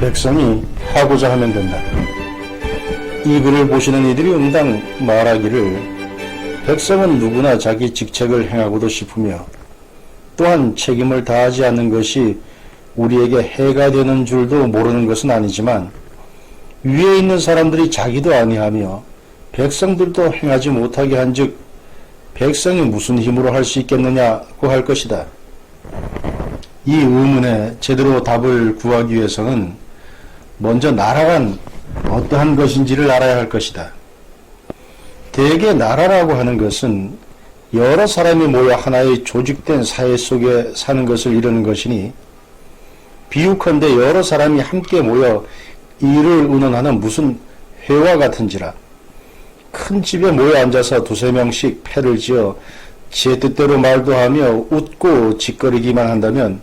백성이 하고자 하면 된다. 이 글을 보시는 이들이 응당 말하기를 백성은 누구나 자기 직책을 행하고도 싶으며 또한 책임을 다하지 않는 것이 우리에게 해가 되는 줄도 모르는 것은 아니지만 위에 있는 사람들이 자기도 아니하며 백성들도 행하지 못하게 한즉 백성이 무슨 힘으로 할 수 있겠느냐고 할 것이다. 이 의문에 제대로 답을 구하기 위해서는 먼저 나라란 어떠한 것인지를 알아야 할 것이다. 대개 나라라고 하는 것은 여러 사람이 모여 하나의 조직된 사회 속에 사는 것을 이루는 것이니 비유컨대 여러 사람이 함께 모여 일을 의논하는 무슨 회와 같은지라. 큰 집에 모여 앉아서 두세 명씩 패를 지어 제 뜻대로 말도 하며 웃고 짓거리기만 한다면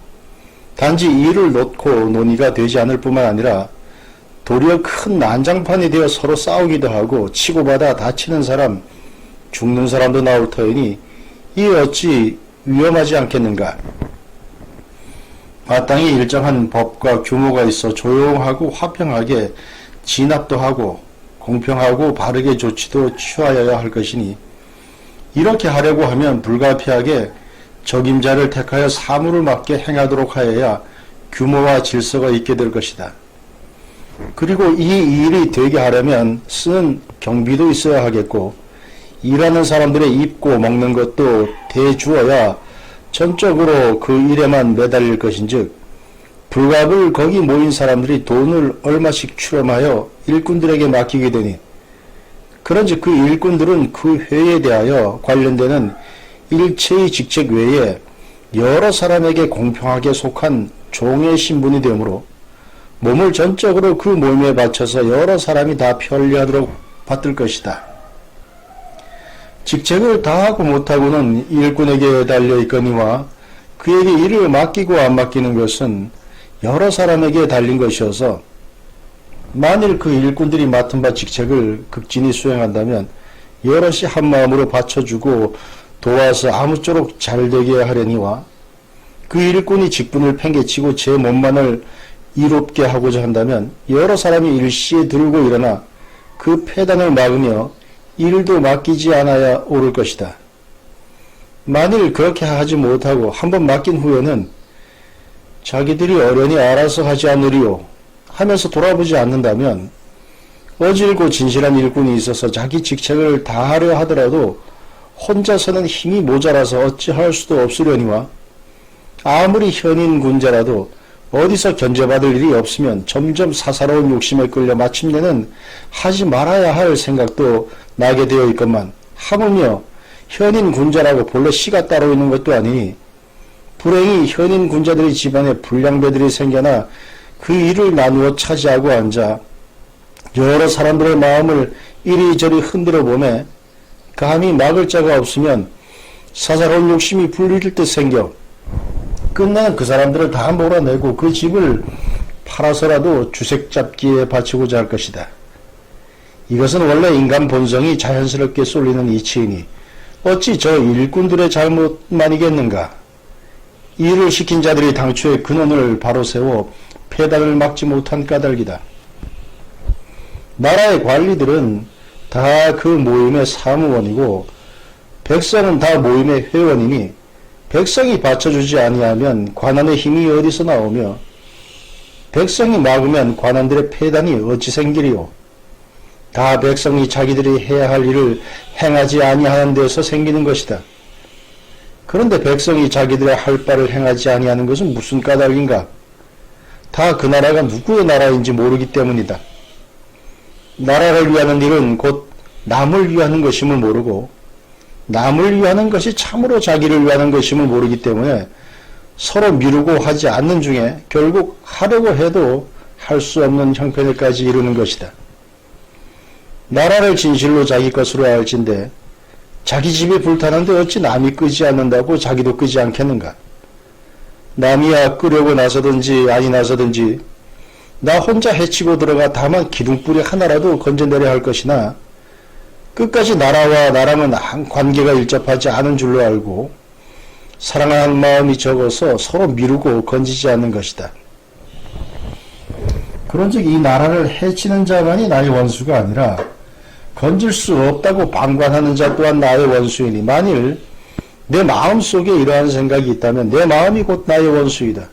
단지 일을 놓고 논의가 되지 않을 뿐만 아니라 도리어 큰 난장판이 되어 서로 싸우기도 하고 치고받아 다치는 사람, 죽는 사람도 나올 터이니 이 어찌 위험하지 않겠는가. 마땅히 일정한 법과 규모가 있어 조용하고 화평하게 진압도 하고 공평하고 바르게 조치도 취하여야 할 것이니 이렇게 하려고 하면 불가피하게 적임자를 택하여 사물을 맞게 행하도록 하여야 규모와 질서가 있게 될 것이다. 그리고 이 일이 되게 하려면 쓰는 경비도 있어야 하겠고 일하는 사람들의 입고 먹는 것도 대주어야 전적으로 그 일에만 매달릴 것인즉 불갑을 거기 모인 사람들이 돈을 얼마씩 출험하여 일꾼들에게 맡기게 되니 그런즉 그 일꾼들은 그 회에 대하여 관련되는 일체의 직책 외에 여러 사람에게 공평하게 속한 종의 신분이 되므로 몸을 전적으로 그 모임에 바쳐서 여러 사람이 다 편리하도록 받들 것이다. 직책을 다하고 못하고는 일꾼에게 달려있거니와 그에게 일을 맡기고 안 맡기는 것은 여러 사람에게 달린 것이어서 만일 그 일꾼들이 맡은 바 직책을 극진히 수행한다면 여럿이 한마음으로 받쳐주고 도와서 아무쪼록 잘되게 하려니와 그 일꾼이 직분을 팽개치고 제 몸만을 이롭게 하고자 한다면 여러 사람이 일시에 들고 일어나 그 폐단을 막으며 일도 맡기지 않아야 옳을 것이다. 만일 그렇게 하지 못하고 한번 맡긴 후에는 자기들이 어련히 알아서 하지 않으리요 하면서 돌아보지 않는다면 어질고 진실한 일꾼이 있어서 자기 직책을 다하려 하더라도 혼자서는 힘이 모자라서 어찌할 수도 없으려니와 아무리 현인 군자라도 어디서 견제받을 일이 없으면 점점 사사로운 욕심에 끌려 마침내는 하지 말아야 할 생각도 나게 되어 있건만 하물며 현인 군자라고 본래 씨가 따로 있는 것도 아니니 불행히 현인 군자들의 집안에 불량배들이 생겨나 그 일을 나누어 차지하고 앉아 여러 사람들의 마음을 이리저리 흔들어 보매 감히 막을 자가 없으면 사사로운 욕심이 불릴 듯 생겨 끝내 그 사람들을 다 몰아내고 그 집을 팔아서라도 주색 잡기에 바치고자 할 것이다. 이것은 원래 인간 본성이 자연스럽게 쏠리는 이치이니 어찌 저 일꾼들의 잘못만이겠는가. 일을 시킨 자들이 당초에 근원을 바로 세워 폐단을 막지 못한 까닭이다. 나라의 관리들은 다 그 모임의 사무원이고 백성은 다 모임의 회원이니 백성이 받쳐주지 아니하면 관원의 힘이 어디서 나오며 백성이 막으면 관원들의 폐단이 어찌 생기리요. 다 백성이 자기들이 해야 할 일을 행하지 아니하는 데서 생기는 것이다. 그런데 백성이 자기들의 할 바를 행하지 아니하는 것은 무슨 까닭인가? 다 그 나라가 누구의 나라인지 모르기 때문이다. 나라를 위하는 일은 곧 남을 위하는 것임을 모르고 남을 위하는 것이 참으로 자기를 위하는 것임을 모르기 때문에 서로 미루고 하지 않는 중에 결국 하려고 해도 할 수 없는 형편에까지 이르는 것이다. 나라를 진실로 자기 것으로 알진대 자기 집이 불타는데 어찌 남이 끄지 않는다고 자기도 끄지 않겠는가? 남이야 끄려고 나서든지 아니 나서든지 나 혼자 해치고 들어가 다만 기둥뿌리 하나라도 건져내려 할 것이나 끝까지 나라와 나랑은 관계가 일접하지 않은 줄로 알고 사랑하는 마음이 적어서 서로 미루고 건지지 않는 것이다. 그런즉 이 나라를 해치는 자만이 나의 원수가 아니라 건질 수 없다고 방관하는 자 또한 나의 원수이니 만일 내 마음속에 이러한 생각이 있다면 내 마음이 곧 나의 원수이다.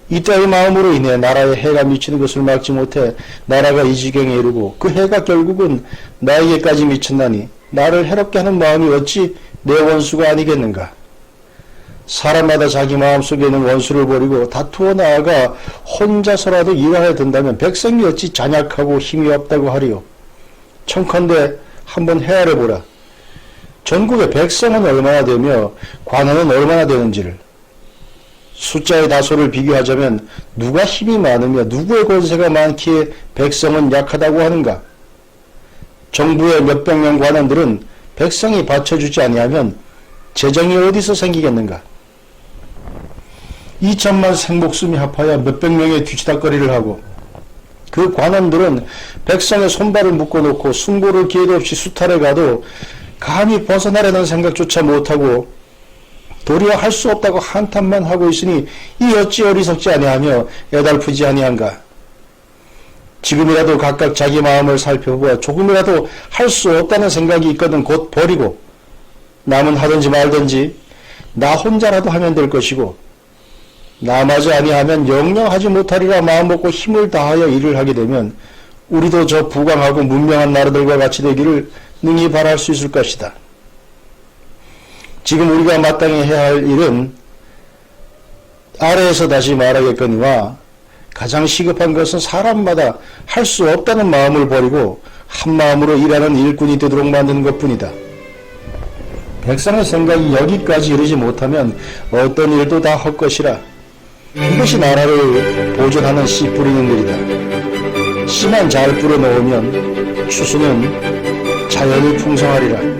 이따의 마음으로 인해 나라에 해가 미치는 것을 막지 못해 나라가 이 지경에 이르고 그 해가 결국은 나에게까지 미쳤나니 나를 해롭게 하는 마음이 어찌 내 원수가 아니겠는가. 사람마다 자기 마음속에 있는 원수를 버리고 다투어 나아가 혼자서라도 일하여 든다면 백성이 어찌 잔약하고 힘이 없다고 하리요. 청컨대 한번 헤아려 보라. 전국의 백성은 얼마나 되며 관원은 얼마나 되는지를. 숫자의 다소를 비교하자면 누가 힘이 많으며 누구의 권세가 많기에 백성은 약하다고 하는가. 정부의 몇백 명 관원들은 백성이 받쳐주지 아니하면 재정이 어디서 생기겠는가. 2천만 생목숨이 합하여 몇백 명의 뒤치다거리를 하고 그 관원들은 백성의 손발을 묶어놓고 승고를 기회도 없이 수탈해 가도 감히 벗어나려는 생각조차 못하고 도리어 할 수 없다고 한탄만 하고 있으니 이 어찌 어리석지 아니하며 애달프지 아니한가. 지금이라도 각각 자기 마음을 살펴보아 조금이라도 할 수 없다는 생각이 있거든 곧 버리고 남은 하든지 말든지 나 혼자라도 하면 될 것이고 남하지 아니하면 영영 하지 못하리라 마음먹고 힘을 다하여 일을 하게 되면 우리도 저 부강하고 문명한 나라들과 같이 되기를 능히 바랄 수 있을 것이다. 지금 우리가 마땅히 해야 할 일은 아래에서 다시 말하겠거니와 가장 시급한 것은 사람마다 할 수 없다는 마음을 버리고 한 마음으로 일하는 일꾼이 되도록 만드는 것뿐이다. 백성의 생각이 여기까지 이르지 못하면 어떤 일도 다 헛것이라. 이것이 나라를 보존하는 씨 뿌리는 일이다. 씨만 잘 뿌려 놓으면 추수는 자연히 풍성하리라.